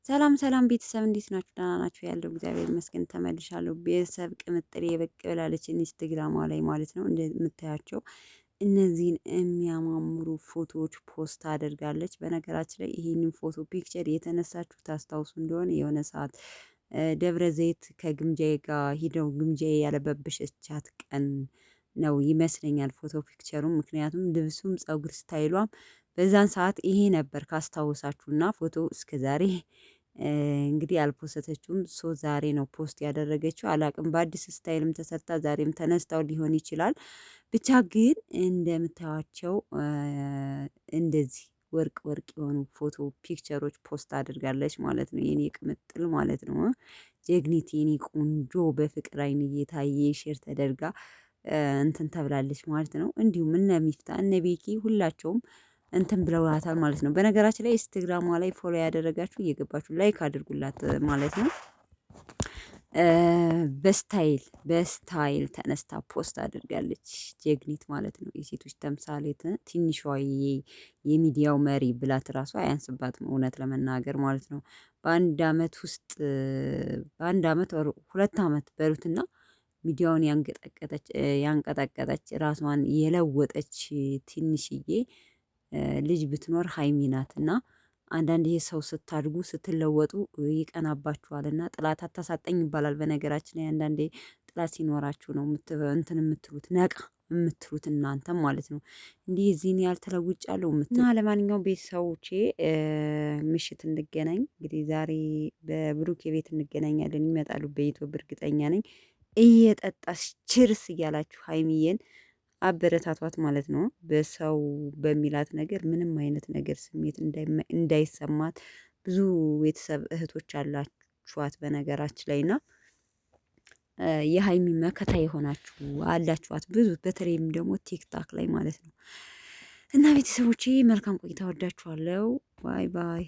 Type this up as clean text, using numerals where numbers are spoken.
ሰላም ሰላም ቤተሰብ እንዴት ናችሁ? ደህና ናችሁ? ያለው እግዚአብሔር ይመስገን ተመልሻለሁ። ቤተሰብ ቅምጥሌ ብቅ ብላለች ኢንስታግራሟ ላይ ማለት ነው። እንደምታያቸው እነዚህን የሚያማምሩ ፎቶዎች ፖስት አድርጋለች። በነገራችን ላይ ይሄንን ፎቶ ፒክቸር የተነሳችሁ ታስታውሱ እንደሆነ የሆነ ሰዓት ደብረ ዘይት ከግምጃዬ ጋር ሂደው ግምጃዬ ያለበብሸቻት ቀን ነው ይመስለኛል ፎቶ ፒክቸሩም። ምክንያቱም ልብሱም ፀጉር ስታይሏም በዛን ሰዓት ይሄ ነበር ካስታወሳችሁና ፎቶ እስከዛሬ እንግዲህ አልፖሰተችውም። ዛሬ ነው ፖስት ያደረገችው። አላቅም በአዲስ ስታይልም ተሰርታ ዛሬም ተነስታው ሊሆን ይችላል። ብቻ ግን እንደምታዩቸው እንደዚህ ወርቅ ወርቅ የሆኑ ፎቶ ፒክቸሮች ፖስት አድርጋለች ማለት ነው። የኔ ቅምጥል ማለት ነው። ጀግኒት የኔ ቆንጆ በፍቅር አይን እየታየ ሼር ተደርጋ እንትን ተብላለች ማለት ነው። እንዲሁም እነ ሚፍታ እነ ቤኪ ሁላቸውም እንትን ብለውላታል ማለት ነው። በነገራችን ላይ ኢንስታግራሟ ላይ ፎሎ ያደረጋችሁ እየገባችሁ ላይክ አድርጉላት ማለት ነው። በስታይል ተነስታ ፖስት አድርጋለች ጀግኒት ማለት ነው። የሴቶች ተምሳሌት ትንሿ የሚዲያው መሪ ብላት ራሱ አያንስባትም እውነት ለመናገር ማለት ነው። በአንድ አመት ውስጥ በአንድ አመት ሁለት አመት በሉትና ሚዲያውን ያንቀጠቀጠች ራሷን የለወጠች ትንሽዬ ልጅ ብትኖር ሀይሚ ናት። እና አንዳንድ ይሄ ሰው ስታድጉ ስትለወጡ ይቀናባችኋልና ጥላት አታሳጠኝ ይባላል። በነገራችን ላይ አንዳንዴ ጥላት ሲኖራችሁ ነው እንትን የምትሉት ነቃ የምትሉት እናንተም ማለት ነው። እንዲህ እዚህን ያህል ተለውጫለሁ የምትሉ እና ለማንኛውም ቤተሰቦቼ ምሽት እንገናኝ። እንግዲህ ዛሬ በብሩኬ ቤት እንገናኛለን። ይመጣሉ በኢትዮጵያ እርግጠኛ ነኝ። እየጠጣስ ችርስ እያላችሁ ሀይሚዬን አበረታቷት ማለት ነው። በሰው በሚላት ነገር ምንም አይነት ነገር ስሜት እንዳይሰማት ብዙ ቤተሰብ እህቶች አላችኋት በነገራችን ላይ እና የሀይሚ መከታ የሆናችሁ አላችኋት ብዙ በተለይም ደግሞ ቲክታክ ላይ ማለት ነው። እና ቤተሰቦቼ መልካም ቆይታ ወዳችኋለሁ። ባይ ባይ